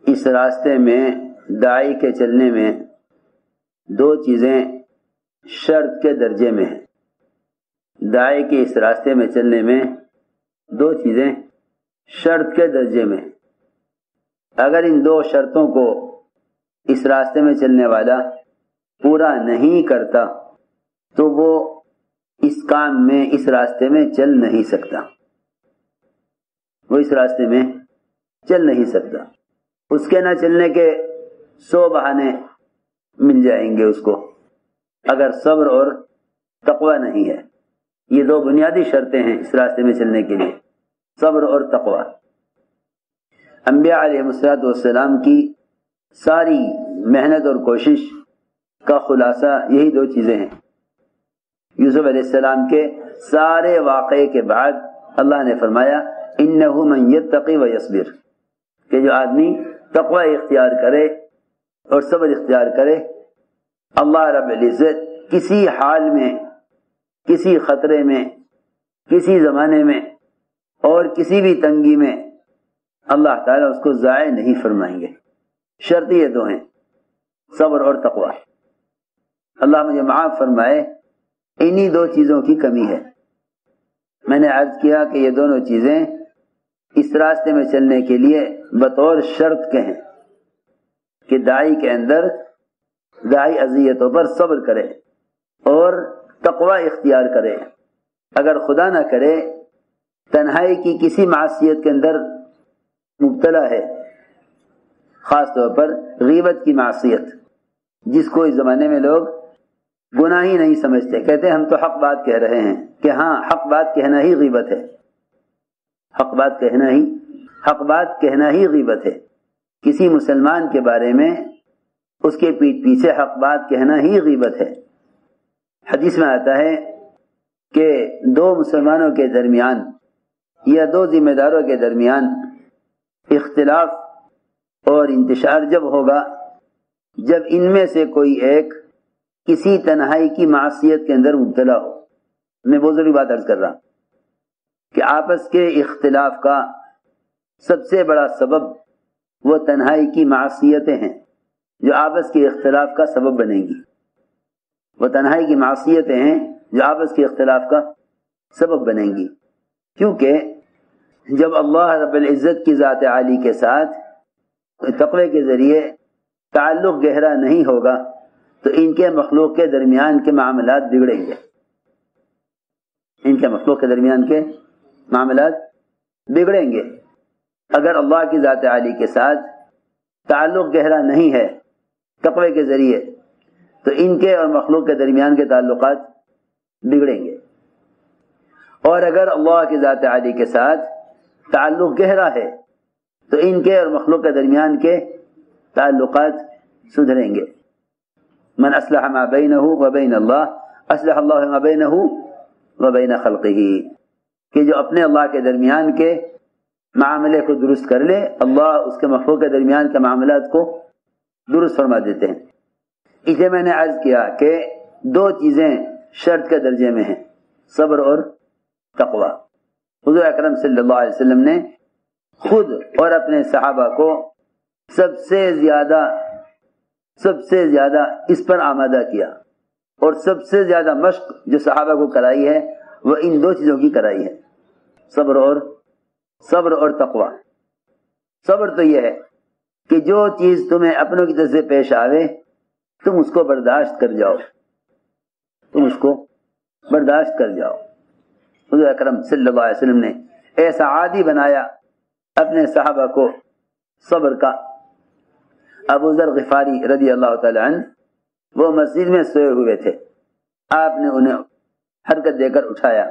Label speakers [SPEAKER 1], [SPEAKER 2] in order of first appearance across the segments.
[SPEAKER 1] اس راستے میں داعی کے چلنے میں دو چیزیں شرط کے درجے میں ہیں. داعی کے اس راستے میں چلنے میں دو چیزیں شرط کے درجے میں ہیں. اگر ان دو شرطوں کو اس راستے میں چلنے والا پورا نہیں کرتا تو وہ اس کام میں اس راستے میں چل نہیں سکتا. وہ اس راستے میں چل نہیں سکتا. اس کے نہ چلنے کے 100 بہانے مل جائیں گے اس کو اگر صبر اور تقوی نہیں ہے. یہ دو بنیادی شرطیں ہیں اس راستے میں چلنے کے لیے، صبر اور تقوی. انبیاء علیہ السلام کی ساری محنت اور کوشش کا خلاصہ یہی دو چیزیں ہیں. یوسف علیہ السلام کے سارے واقعے کے بعد اللہ نے فرمایا انہ من یتقی و یصبر، کہ جو آدمی تقوی اختیار کرے اور صبر اختیار کرے، اللہ رب العزت کسی حال میں، کسی خطرے میں، کسی زمانے میں اور کسی بھی تنگی میں اللہ تعالیٰ اس کو ضائع نہیں فرمائیں گے. شرط یہ دو ہیں، صبر اور تقوی. اللہ مجھے معاف فرمائے، انہی دو چیزوں کی کمی ہے. میں نے عرض کیا کہ یہ دونوں چیزیں اس راستے میں چلنے کے لیے بطور شرط کے ہیں کہ داعی کے اندر داعی اذیتوں پر صبر کرے اور تقوی اختیار کرے. اگر خدا نہ کرے تنہائی کی کسی معصیت کے اندر مبتلا ہے، خاص طور پر غیبت کی معصیت، جس کو اس زمانے میں لوگ گناہ ہی نہیں سمجھتے، کہتے ہیں ہم تو حق بات کہہ رہے ہیں، کہ ہاں حق بات کہنا ہی غیبت ہے. حق بات کہنا ہی غیبت ہے. کسی مسلمان کے بارے میں اس کے پیٹھ پیچھے حق بات کہنا ہی غیبت ہے. حدیث میں آتا ہے کہ دو مسلمانوں کے درمیان یا دو ذمہ داروں کے درمیان اختلاف اور انتشار جب ہوگا جب ان میں سے کوئی ایک کسی تنہائی کی معصیت کے اندر مبتلا ہو. میں بہت ضروری بات عرض کر رہا ہوں کہ آپس کے اختلاف کا سب سے بڑا سبب وہ تنہائی کی معصیتیں ہیں جو آپس کے اختلاف کا سبب بنیں گی. وہ تنہائی کی معصیتیں ہیں جو آپس کے اختلاف کا سبب بنیں گی. کیونکہ جب اللہ رب العزت کی ذات عالی کے ساتھ تقوی کے ذریعے تعلق گہرا نہیں ہوگا تو ان کے مخلوق کے درمیان کے معاملات بگڑیں گے. ان کے مخلوق کے درمیان کے معاملات بگڑیں گے. اگر اللہ کی ذات عالی کے ساتھ تعلق گہرا نہیں ہے تقوی کے ذریعے تو ان کے اور مخلوق کے درمیان کے تعلقات بگڑیں گے. اور اگر اللہ کی ذات عالی کے ساتھ تعلق گہرا ہے تو ان کے اور مخلوق کے درمیان کے تعلقات سدھریں گے. من اصلح ما بینہ و بین اللہ اصلح اللہ ما بینہ و بین خلقہ، کہ جو اپنے اللہ کے درمیان کے معاملے کو درست کر لے اللہ اس کے مخلوق کے درمیان کے معاملات کو درست فرما دیتے ہیں. اسے میں نے عرض کیا کہ دو چیزیں شرط کے درجے میں ہیں، صبر اور تقوی. حضور اکرم صلی اللہ علیہ وسلم نے خود اور اپنے صحابہ کو سب سے زیادہ اس پر آمادہ کیا اور سب سے زیادہ مشق جو صحابہ کو کرائی ہے وہ ان دو چیزوں کی کرائی ہے، صبر اور تقوی. صبر تو یہ ہے کہ جو چیز تمہیں اپنوں کی طرف سے پیش آوے تم اس کو برداشت کر جاؤ. حضور اکرم صلی اللہ علیہ وسلم نے ایسا عادی بنایا اپنے صحابہ کو صبر کا. ابو ذر غفاری رضی اللہ تعالی عنہ وہ مسجد میں سوئے ہوئے تھے، آپ نے انہیں حرکت دے کر اٹھایا،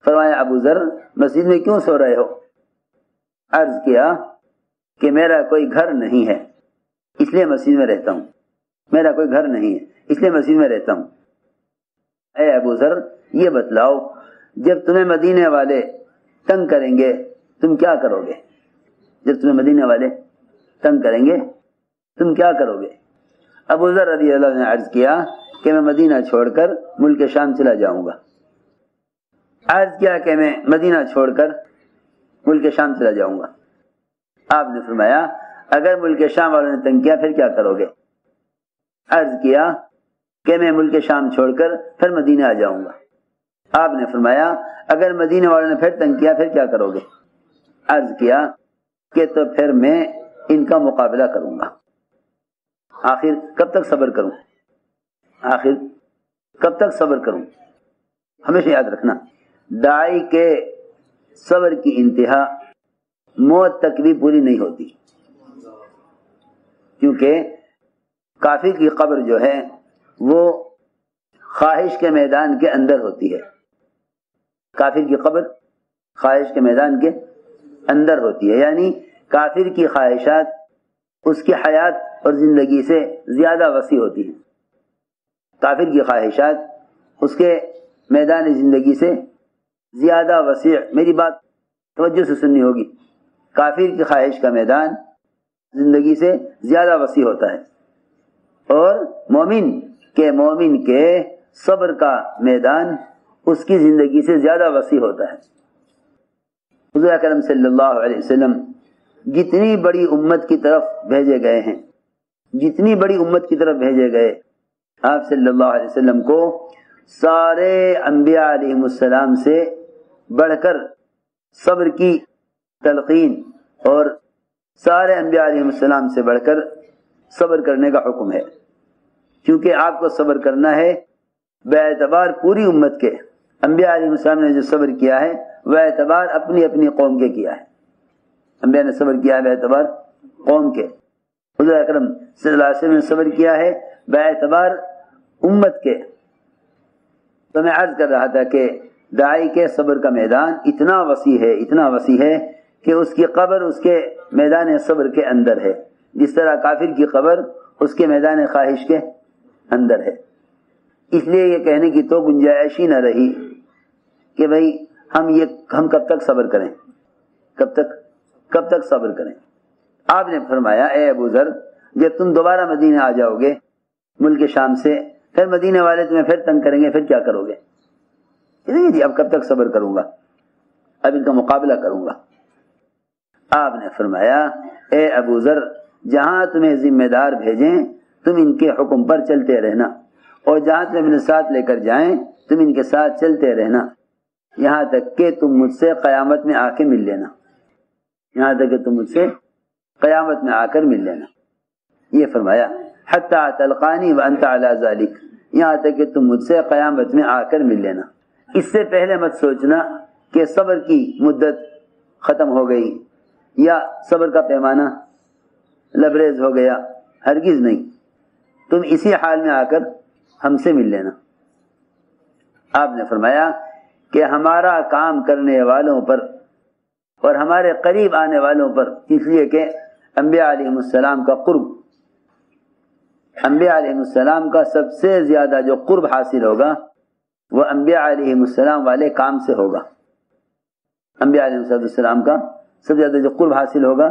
[SPEAKER 1] فرمایا ابو ذر مسجد میں کیوں سو رہے ہو؟ عرض کیا کہ میرا کوئی گھر نہیں ہے اس لیے مسجد میں رہتا ہوں. میرا کوئی گھر نہیں ہے اس لیے مسجد میں رہتا ہوں. اے ابو ذر یہ بتلاؤ جب تمہیں مدینے والے تنگ کریں گے تم کیا کرو گے؟ جب تمہیں مدینے والے تنگ کریں گے تم کیا کرو گے؟ ابو ذر رضی اللہ عنہ نے عرض کیا کہ میں مدینہ چھوڑ کر ملک شام چلا جاؤں گا. عرض کیا کہ میں مدینہ چھوڑ کر ملک شام چلا جاؤں گا. آپ نے فرمایا اگر ملک شام والوں نے تنگ کیا پھر کیا کرو گے؟ عرض کیا کہ میں ملک شام چھوڑ کر پھر مدینہ آ جاؤں گا۔ آپ نے فرمایا اگر مدینہ والوں نے پھر تنگ کیا پھر کیا کرو گے؟ عرض کیا کہ تو پھر میں ان کا مقابلہ کروں گا۔ آخر کب تک صبر کروں؟ آخر کب تک صبر کروں؟ ہمیشہ یاد رکھنا، داعی کے صبر کی انتہا موت تک بھی پوری نہیں ہوتی، کیونکہ کافر کی قبر جو ہے وہ خواہش کے میدان کے اندر ہوتی ہے۔ کافر کی قبر خواہش کے میدان کے اندر ہوتی ہے، یعنی کافر کی خواہشات اس کی حیات اور زندگی سے زیادہ وسیع ہوتی ہیں۔ کافر کی خواہشات اس کے میدان زندگی سے زیادہ وسیع، میری بات توجہ سے سننی ہوگی، کافر کی خواہش کا میدان زندگی سے زیادہ وسیع ہوتا ہے، اور مومن کے صبر کا میدان اس کی زندگی سے زیادہ وسیع ہوتا ہے۔ حضور اکرم صلی اللہ علیہ وسلم جتنی بڑی امت کی طرف بھیجے گئے ہیں، جتنی بڑی امت کی طرف بھیجے گئے، آپ صلی اللہ علیہ وسلم کو سارے انبیاء علیہ السلام سے بڑھ کر صبر کی تلقین اور سارے انبیاء علیہ السلام سے بڑھ کر صبر کرنے کا حکم ہے، کیونکہ آپ کو صبر کرنا ہے بے اعتبار پوری امت کے۔ انبیاء علیہ السلام نے جو صبر کیا ہے وہ اعتبار اپنی اپنی قوم کے کیا ہے، انبیاء نے صبر کیا ہے بے اعتبار قوم کے، حضور اکرم صلی اللہ علیہ وسلم نے صبر کیا ہے بے اعتبار امت کے۔ تو میں عرض کر رہا تھا کہ داعی کے صبر کا میدان اتنا وسیع ہے کہ اس کی قبر اس کے میدان صبر کے اندر ہے، جس طرح کافر کی قبر اس کے میدان خواہش کے اندر ہے۔ اس لیے یہ کہنے کی تو گنجائش ہی نہ رہی کہ بھئی ہم کب تک صبر کریں، کب تک صبر کریں۔ آپ نے فرمایا اے ابو ذر، جب تم دوبارہ مدینہ آ جاؤ گے ملک شام سے، پھر مدینہ والے تمہیں پھر تنگ کریں گے، پھر کیا کرو گے؟ جی اب کب تک صبر کروں گا، اب ان کا مقابلہ کروں گا۔ آپ نے فرمایا اے ابو ذر، جہاں تمہیں ذمہ دار بھیجیں تم ان کے حکم پر چلتے رہنا، اور جہاں تمہیں اپنے ساتھ لے کر جائیں تم ان کے ساتھ چلتے رہنا، یہاں تک کہ تم مجھ سے قیامت میں آ کے مل لینا، یہاں تک کہ تم مجھ سے قیامت میں آ کر مل لینا۔ یہ فرمایا حتی تلقانی وانت علی ذالک، یہاں تک کہ تم مجھ سے قیامت میں آ کر مل لینا۔ اس سے پہلے مت سوچنا کہ صبر کی مدت ختم ہو گئی یا صبر کا پیمانہ لبریز ہو گیا، ہرگز نہیں، تم اسی حال میں آ کر ہم سے مل لینا۔ آپ نے فرمایا کہ ہمارا کام کرنے والوں پر اور ہمارے قریب آنے والوں پر، اس لیے کہ انبیاء علیہ السلام کا قرب، انبیاء علیہ السلام کا سب سے زیادہ جو قرب حاصل ہوگا وہ انبیاء علیہ السلام والے کام سے ہوگا۔ انبیاء علیہ السلام کا سب سے زیادہ جو قرب حاصل ہوگا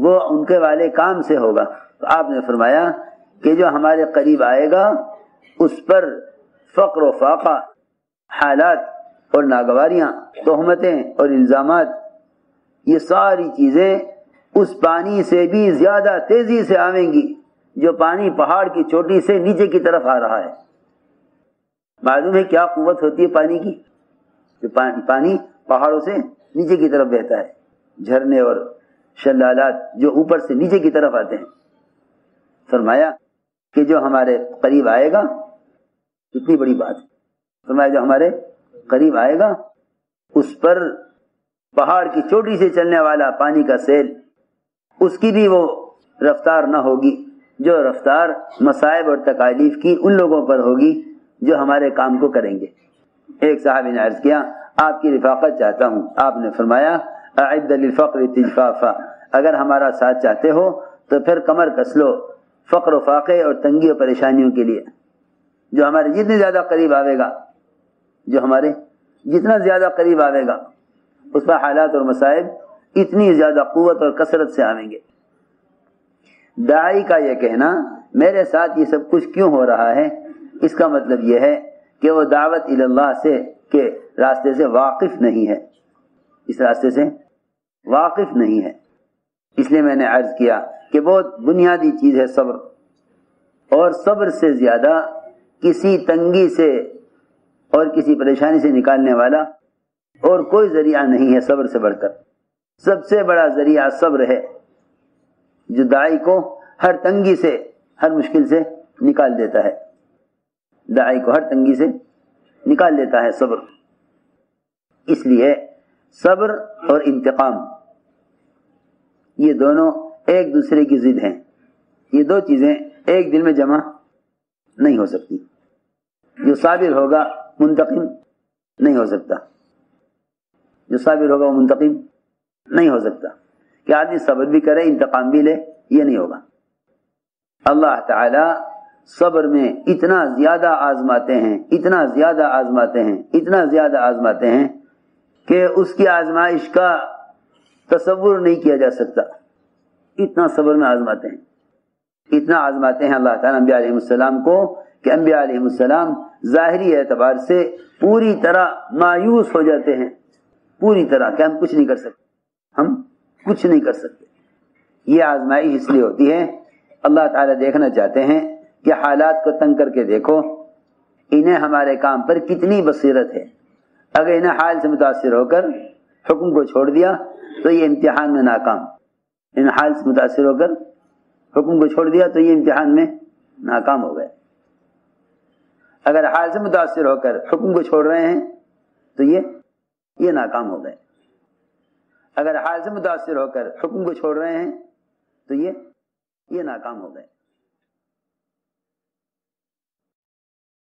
[SPEAKER 1] وہ ان کے والے کام سے ہوگا۔ تو آپ نے فرمایا کہ جو ہمارے قریب آئے گا اس پر فقر و فاقہ، حالات اور ناگواریاں، تہمتیں اور الزامات، یہ ساری چیزیں اس پانی سے بھی زیادہ تیزی سے آئیں گی جو پانی پہاڑ کی چوٹی سے نیچے کی طرف آ رہا ہے۔ معلوم ہے کیا قوت ہوتی ہے پانی کی؟ جو پانی پہاڑوں سے نیچے کی طرف بہتا ہے، جھرنے اور شلالات جو اوپر سے نیچے کی طرف آتے ہیں۔ فرمایا کہ جو ہمارے قریب آئے گا، اتنی بڑی بات ہے، فرمایا جو ہمارے قریب آئے گا اس پر پہاڑ کی چوٹی سے چلنے والا پانی کا سیل، اس کی بھی وہ رفتار نہ ہوگی جو رفتار مصائب اور تکالیف کی ان لوگوں پر ہوگی جو ہمارے کام کو کریں گے۔ ایک صحابی نے عرض کیا آپ کی رفاقت چاہتا ہوں۔ آپ نے فرمایا اعد للفقر تجفافا، اگر ہمارا ساتھ چاہتے ہو تو پھر کمر کس لو فقر و فاقے اور تنگی اور پریشانیوں کے لیے۔ جو ہمارے جتنے زیادہ قریب آئے گا، جو ہمارے جتنا زیادہ قریب آئے گا اس پر حالات اور مصائب اتنی زیادہ قوت اور کثرت سے آئیں گے۔ داعی کا یہ کہنا میرے ساتھ یہ سب کچھ کیوں ہو رہا ہے، اس کا مطلب یہ ہے کہ وہ دعوت اللہ سے کے راستے سے واقف نہیں ہے، اس راستے سے واقف نہیں ہے۔ اس لیے میں نے عرض کیا کہ بہت بنیادی چیز ہے صبر، اور صبر سے زیادہ کسی تنگی سے اور کسی پریشانی سے نکالنے والا اور کوئی ذریعہ نہیں ہے صبر سے بڑھ کر۔ سب سے بڑا ذریعہ صبر ہے، جو داعی کو ہر تنگی سے، ہر مشکل سے نکال دیتا ہے۔ داعی کو ہر تنگی سے نکال دیتا ہے صبر۔ اس لیے صبر اور انتقام یہ دونوں ایک دوسرے کی ضد ہیں، یہ دو چیزیں ایک دل میں جمع نہیں ہو سکتی۔ جو صابر ہوگا منتقم نہیں ہو سکتا، جو صابر ہوگا وہ منتقم نہیں ہو سکتا۔ کہ آدمی صبر بھی کرے انتقام بھی لے، یہ نہیں ہوگا۔ اللہ تعالی صبر میں اتنا زیادہ آزماتے ہیں، اتنا زیادہ آزماتے ہیں، اتنا زیادہ آزماتے ہیں کہ اس کی آزمائش کا تصور نہیں کیا جا سکتا۔ اتنا صبر میں آزماتے ہیں، اتنا آزماتے ہیں اللہ تعالیٰ انبیاء علیہ السلام کو کہ انبیاء علیہ السلام ظاہری اعتبار سے پوری طرح مایوس ہو جاتے ہیں، پوری طرح کہ ہم کچھ نہیں کر سکتے، ہم کچھ نہیں کر سکتے۔ یہ آزمائش اس لیے ہوتی ہے، اللہ تعالیٰ دیکھنا چاہتے ہیں کہ حالات کو تنگ کر کے دیکھو انہیں ہمارے کام پر کتنی بصیرت ہے۔ اگر انہیں حال سے متاثر ہو کر حکم کو چھوڑ دیا تو یہ امتحان میں ناکام، ان حال سے متاثر ہو کر حکم کو چھوڑ دیا تو یہ امتحان میں ناکام ہو گئے۔ اگر حال سے متاثر ہو کر حکم کو چھوڑ رہے ہیں تو یہ ناکام ہو گئے۔ اگر حال سے متاثر ہو کر حکم کو چھوڑ رہے ہیں تو یہ ناکام ہو گئے۔